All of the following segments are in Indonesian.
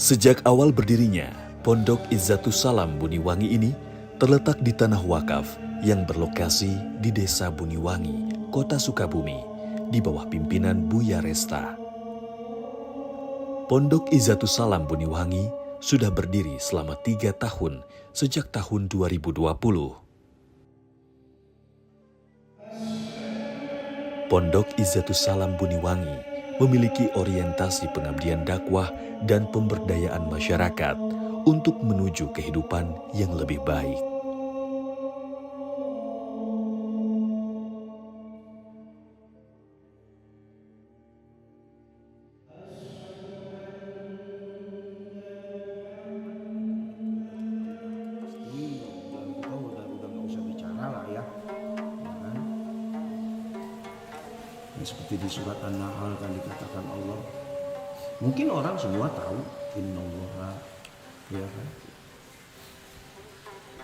Sejak awal berdirinya, Pondok Izzatus Salam Buniwangi ini terletak di tanah wakaf yang berlokasi di Desa Buniwangi, Kota Sukabumi, di bawah pimpinan Buya Resta. Pondok Izzatus Salam Buniwangi sudah berdiri selama 3 tahun sejak tahun 2020. Pondok Izzatus Salam Buniwangi memiliki orientasi pengabdian dakwah dan pemberdayaan masyarakat untuk menuju kehidupan yang lebih baik. Kita udah nggak usah bicara lah ya, kan? Ya, seperti di surat An-Nahl kan dikatakan Allah. Mungkin orang semua tahu innallaha, ya kan?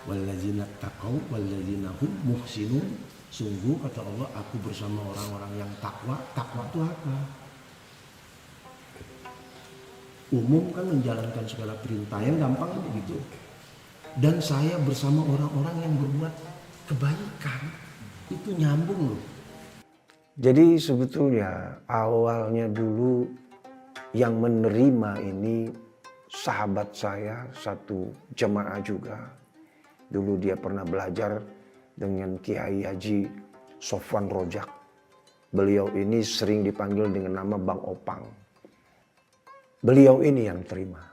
Walladzina taqau walladzina hum muhsinun. Sungguh kata Allah, aku bersama orang-orang yang takwa. Takwa itu apa? Umum kan menjalankan segala perintah, yang gampang begitu. Dan saya bersama orang-orang yang berbuat kebaikan. Itu nyambung loh. Jadi sebetulnya awalnya dulu yang menerima ini sahabat saya, satu jemaah juga. Dulu dia pernah belajar dengan Kiai Haji Sofwan Rojak. Beliau ini sering dipanggil dengan nama Bang Opang. Beliau ini yang terima.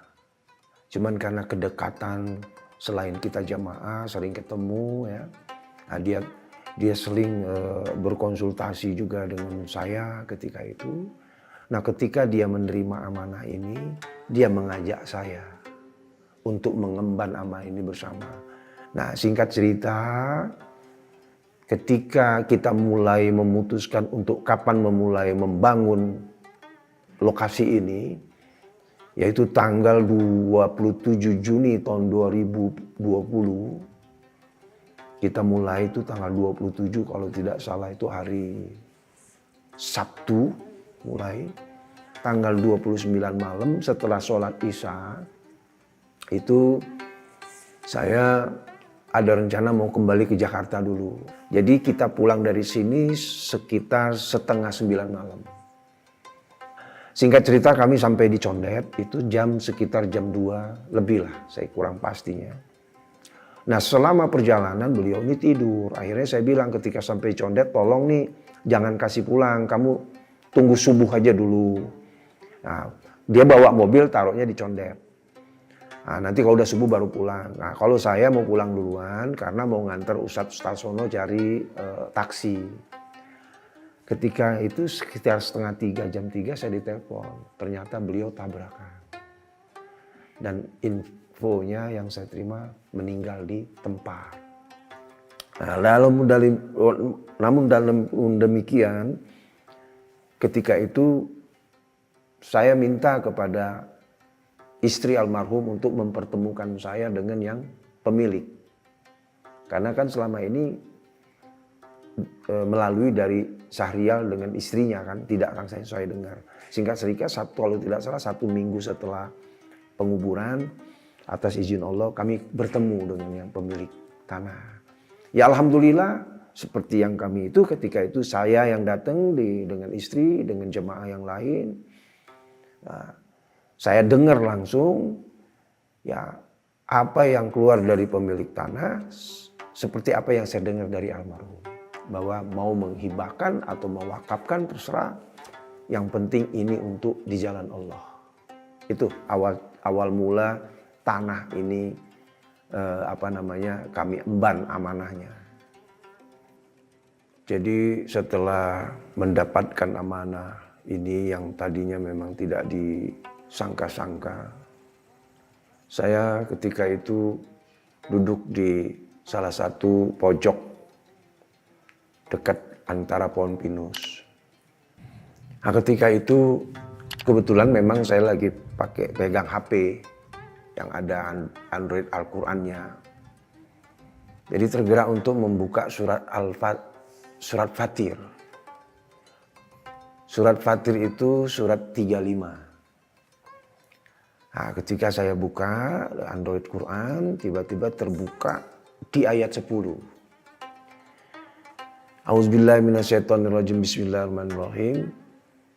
Cuman karena kedekatan, selain kita jamaah sering ketemu ya, nah dia sering berkonsultasi juga dengan saya ketika itu. Nah ketika dia menerima amanah ini, dia mengajak saya untuk mengemban amanah ini bersama. Nah singkat cerita, ketika kita mulai memutuskan untuk kapan memulai membangun lokasi ini, yaitu tanggal 27 Juni tahun 2020. Kita mulai itu tanggal 27 kalau tidak salah itu hari Sabtu mulai. Tanggal 29 malam setelah sholat Isya itu saya ada rencana mau kembali ke Jakarta dulu. Jadi kita pulang dari sini sekitar 8:30 malam. Singkat cerita kami sampai di Condet itu sekitar jam 2 lebih lah, saya kurang pastinya. Nah selama perjalanan beliau ini tidur. Akhirnya saya bilang ketika sampai Condet, tolong nih jangan kasih pulang, kamu tunggu subuh aja dulu. Nah dia bawa mobil taruhnya di Condet. Nah nanti kalau udah subuh baru pulang. Nah kalau saya mau pulang duluan karena mau nganter Ustadz Stasono cari taksi. Ketika itu sekitar 2:30 jam 3 saya ditelepon. Ternyata beliau tabrakan. Dan infonya yang saya terima meninggal di tempat. Nah, namun dalam demikian ketika itu saya minta kepada istri almarhum untuk mempertemukan saya dengan yang pemilik. Karena kan selama ini melalui dari Syahrial dengan istrinya kan tidak akan saya dengar. Singkat cerita kalau tidak salah 1 minggu setelah penguburan atas izin Allah kami bertemu dengan yang pemilik tanah. Ya alhamdulillah seperti yang kami itu ketika itu saya yang datang dengan istri dengan jemaah yang lain. Nah, saya dengar langsung ya apa yang keluar dari pemilik tanah seperti apa yang saya dengar dari almarhum. Bahwa mau menghibahkan atau mewakafkan terserah. Yang penting ini untuk di jalan Allah. Itu awal mula tanah ini kami emban amanahnya. Jadi setelah mendapatkan amanah ini yang tadinya memang tidak disangka-sangka. Saya ketika itu duduk di salah satu pojok dekat antara pohon pinus. Nah, ketika itu kebetulan memang saya lagi pegang HP yang ada Android Al-Qurannya. Jadi tergerak untuk membuka surat Fatir. Surat Fatir itu surat 35. Nah, ketika saya buka Android Quran, tiba-tiba terbuka di ayat 10. A'udzubillahi minasyaitonirrajim, bismillahirrahmanirrahim.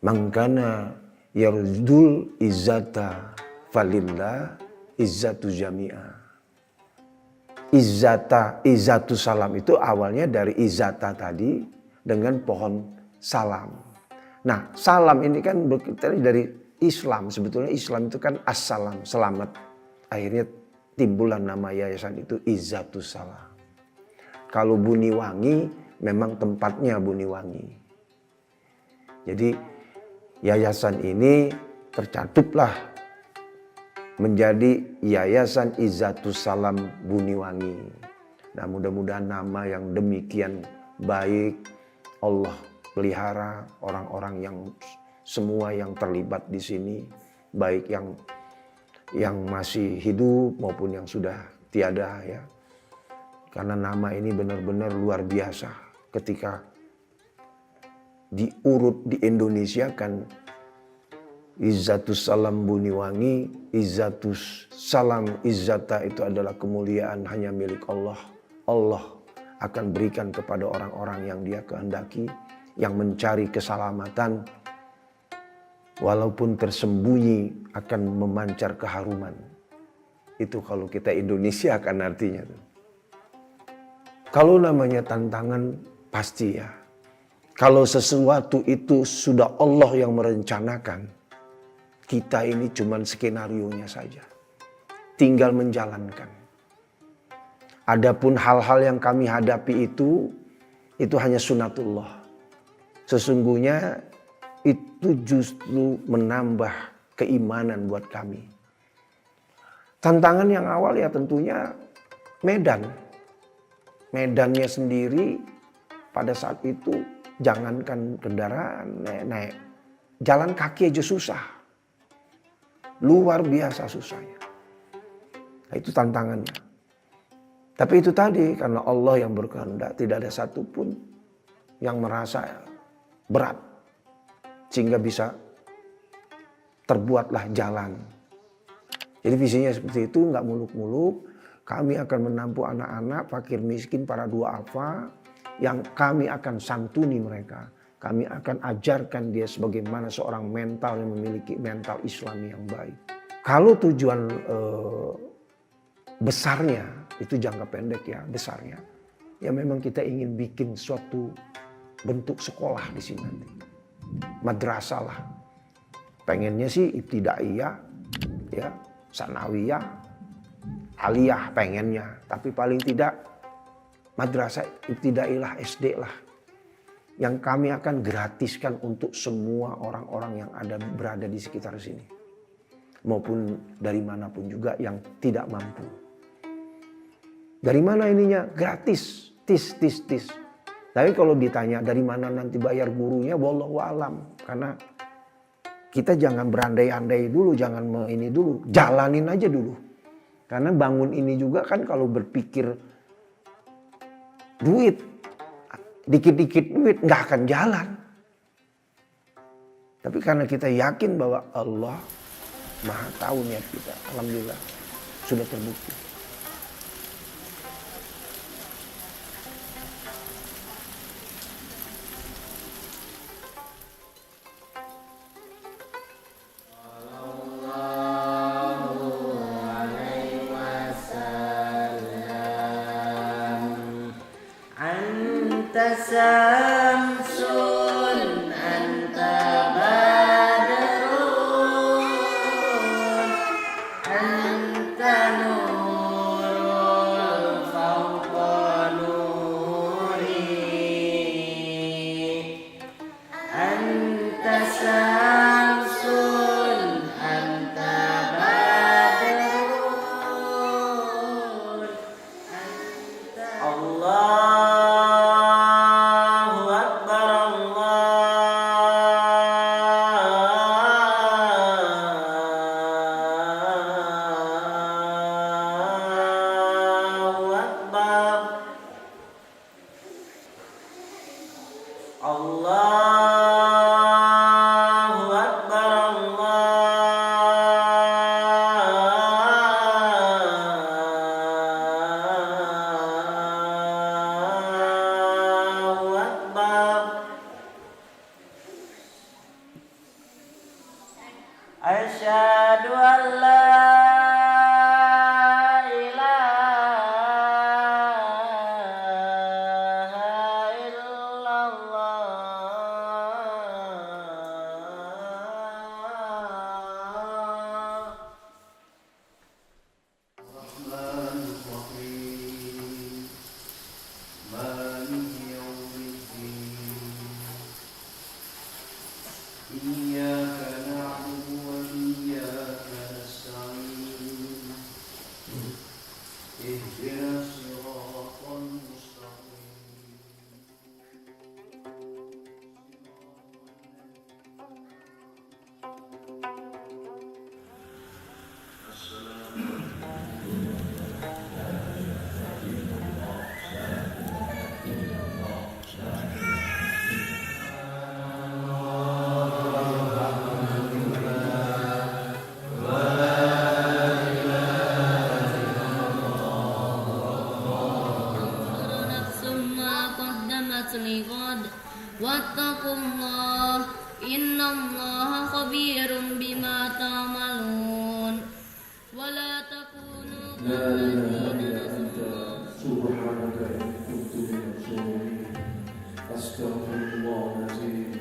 Man kana yardul izzata falillah izzatu jami'ah. Izzatu salam itu awalnya dari izzata tadi dengan pohon salam. Nah, salam ini kan dari Islam. Sebetulnya Islam itu kan assalam, selamat. Akhirnya timbullah nama yayasan itu Izzatus Salam. Kalau Buniwangi memang tempatnya Buniwangi. Jadi yayasan ini tercatuplah menjadi Yayasan Izzatus Salam Buniwangi. Nah, mudah-mudahan nama yang demikian baik Allah pelihara orang-orang yang semua yang terlibat di sini, baik yang masih hidup maupun yang sudah tiada ya. Karena nama ini benar-benar luar biasa. Ketika diurut di Indonesia kan Izzatus Salam Buniwangi, Izzatus Salam, Izzata itu adalah kemuliaan hanya milik Allah. Allah akan berikan kepada orang-orang yang Dia kehendaki, yang mencari keselamatan. Walaupun tersembunyi akan memancar keharuman. Itu kalau kita Indonesia kan artinya. Kalau namanya tantangan pasti ya. Kalau sesuatu itu sudah Allah yang merencanakan, kita ini cuman skenarionya saja. Tinggal menjalankan. Adapun hal-hal yang kami hadapi itu hanya sunatullah. Sesungguhnya itu justru menambah keimanan buat kami. Tantangan yang awal ya tentunya medan. Medannya sendiri pada saat itu jangankan kendaraan, naik jalan kaki aja susah. Luar biasa susahnya. Nah, itu tantangannya. Tapi itu tadi karena Allah yang berkehendak, tidak ada satupun yang merasa berat. Sehingga bisa terbuatlah jalan. Jadi visinya seperti itu, nggak muluk-muluk. Kami akan menampung anak-anak fakir miskin para duafa yang kami akan santuni mereka. Kami akan ajarkan dia sebagaimana seorang mental yang memiliki mental Islami yang baik. Kalau tujuan besarnya, itu jangka pendek ya besarnya. Ya memang kita ingin bikin suatu bentuk sekolah di sini nanti. Madrasah lah. Pengennya sih ibtidaiyah, ya, sanawiyah, aliyah pengennya. Tapi paling tidak madrasah ibtidaiyah SD lah. Yang kami akan gratiskan untuk semua orang-orang yang berada di sekitar sini. Maupun dari manapun juga yang tidak mampu. Dari mana ininya? Gratis. Tis. Tapi kalau ditanya dari mana nanti bayar gurunya, wallahu alam. Karena kita jangan berandai-andai dulu, jangan ini dulu. Jalanin aja dulu. Karena bangun ini juga kan kalau berpikir duit, dikit-dikit duit nggak akan jalan. Tapi karena kita yakin bahwa Allah Maha tahu niat kita, alhamdulillah sudah terbukti. Samsun anta badrun anta nurul fawqa nuri anta samsun anta badrun anta Allah Asyhadu an la ilaha illallah. Wattaqullah innallaha khabirum bima ta'malun wala takunu kallazina nasullah subhanaka kuntu minaz zalimin astaghfirullahaladzim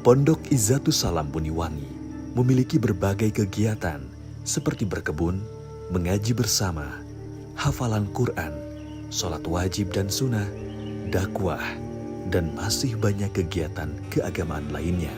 Pondok Izzatus Salam Buniwangi memiliki berbagai kegiatan seperti berkebun, mengaji bersama, hafalan Quran, sholat wajib dan sunnah, dakwah, dan masih banyak kegiatan keagamaan lainnya.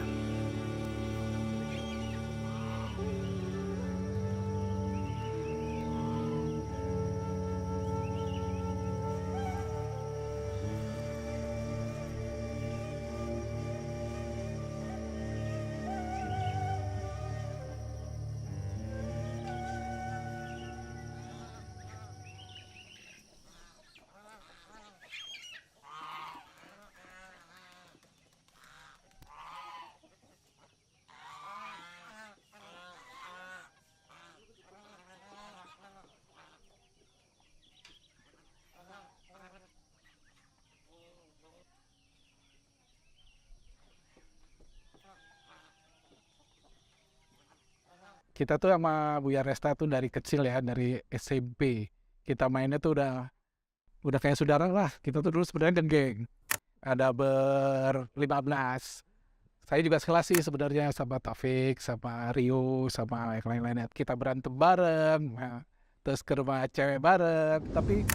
Kita tuh sama Buya Resta tuh dari kecil ya, dari SMP. Kita mainnya tuh udah kayak saudara lah. Kita tuh dulu sebenarnya geng. Ada ber-15. Saya juga sekelas sih sebenarnya sama Taufik, sama Rio, sama yang lain-lainnya. Kita berantem bareng, nah, terus ke rumah cewek bareng. Tapi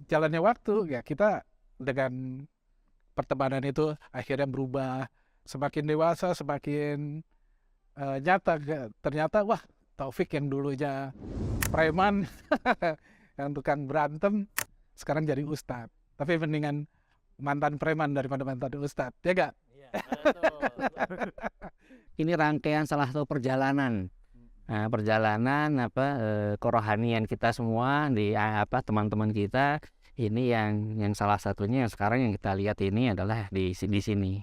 jalannya waktu ya kita dengan pertemanan itu akhirnya berubah. Semakin dewasa, semakin nyata. Ternyata wah Taufik yang dulunya preman, yang tukang berantem, sekarang jadi ustadz. Tapi mendingan mantan preman daripada mantan ustadz, ya gak? Ini rangkaian salah satu perjalanan. Nah, perjalanan kerohanian kita semua di teman-teman kita ini yang salah satunya yang sekarang yang kita lihat ini adalah di sini.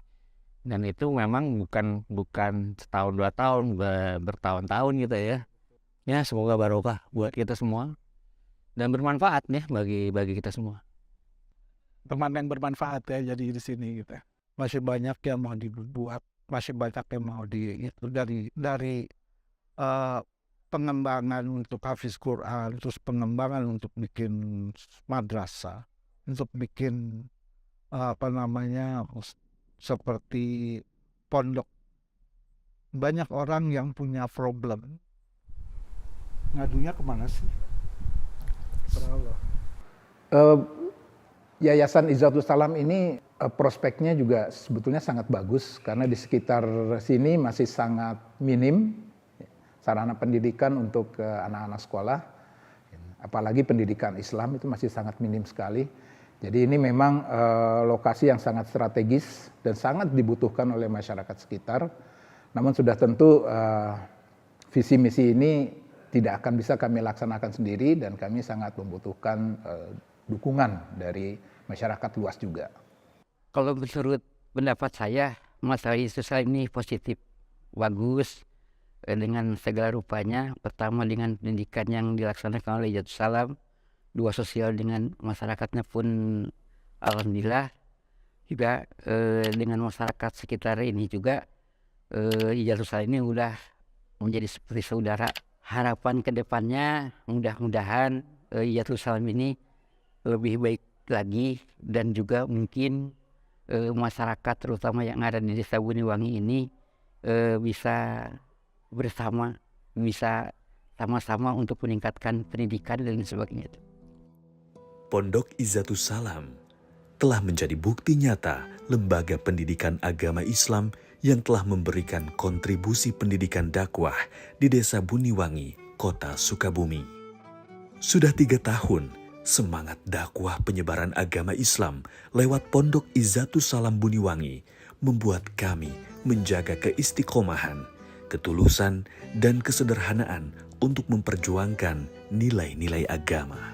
Dan itu memang bukan setahun 2 tahun, bertahun-tahun gitu ya. Ya semoga barokah buat kita semua dan bermanfaat ya bagi kita semua. Teman yang bermanfaat ya jadi di sini gitu. Masih banyak yang mau dibuat, masih banyak yang mau dari pengembangan untuk hafiz Quran, terus pengembangan untuk bikin madrasah, untuk bikin seperti pondok. Banyak orang yang punya problem, ngadunya kemana sih? Yayasan Izzatus Salam ini prospeknya juga sebetulnya sangat bagus karena di sekitar sini masih sangat minim sarana pendidikan untuk anak-anak sekolah, apalagi pendidikan Islam itu masih sangat minim sekali. Jadi ini memang lokasi yang sangat strategis dan sangat dibutuhkan oleh masyarakat sekitar. Namun sudah tentu visi misi ini tidak akan bisa kami laksanakan sendiri dan kami sangat membutuhkan dukungan dari masyarakat luas juga. Kalau menurut pendapat saya, masalah sosial ini positif, bagus dengan segala rupanya. Pertama dengan pendidikan yang dilaksanakan oleh Izzatus Salam, 2 sosial dengan masyarakatnya pun alhamdulillah, juga dengan masyarakat sekitar ini juga Izzatus Salam ini udah menjadi seperti saudara. Harapan kedepannya mudah-mudahan Izzatus Salam ini lebih baik lagi dan juga mungkin masyarakat terutama yang ada di Desa Buniwangi ini bisa bersama, bisa sama-sama untuk meningkatkan pendidikan dan sebagainya. Pondok Izzatus Salam telah menjadi bukti nyata lembaga pendidikan agama Islam yang telah memberikan kontribusi pendidikan dakwah di Desa Buniwangi, Kota Sukabumi. Sudah 3 tahun, semangat dakwah penyebaran agama Islam lewat Pondok Izzatus Salam Buniwangi membuat kami menjaga keistiqomahan, ketulusan, dan kesederhanaan untuk memperjuangkan nilai-nilai agama.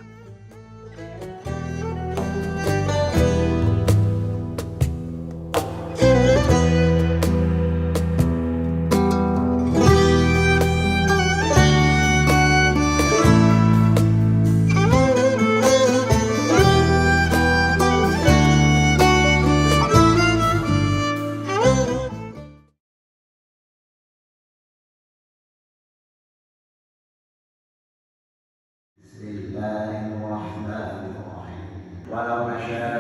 Walau nasya'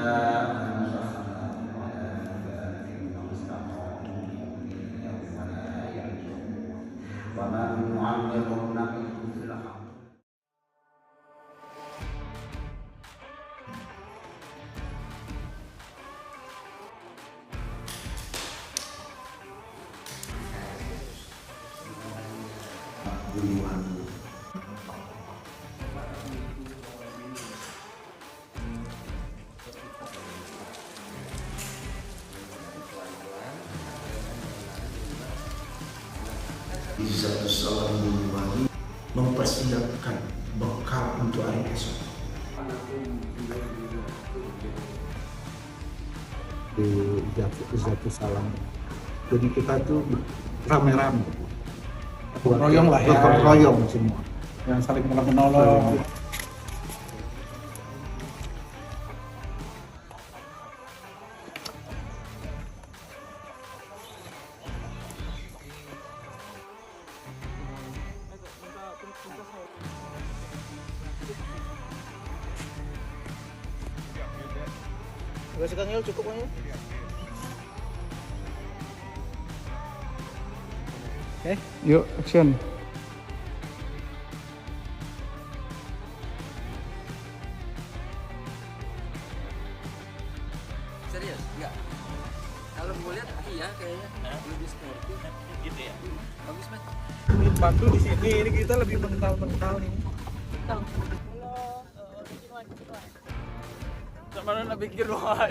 lamassakhnahu ala jibali famastaqamu wala yarji'un wa man nu'ammirhu naqidhu fil khalq. Izzatus Salam Buniwangi mempersiapkan bekal untuk hari esok. Di Izzatus Salam. Jadi kita tuh rame-rame. Royong lah ya. Royong semua. Yang saling menolong. Gak suka ngil cukup ngil. Oke, yuk action. Serius? Enggak. Kalau mau lihat iya kayaknya lebih sporty. Gitu ya. Bagus banget. Bantu di sini, ini kita lebih mengental nih. Sama mana pikir doa.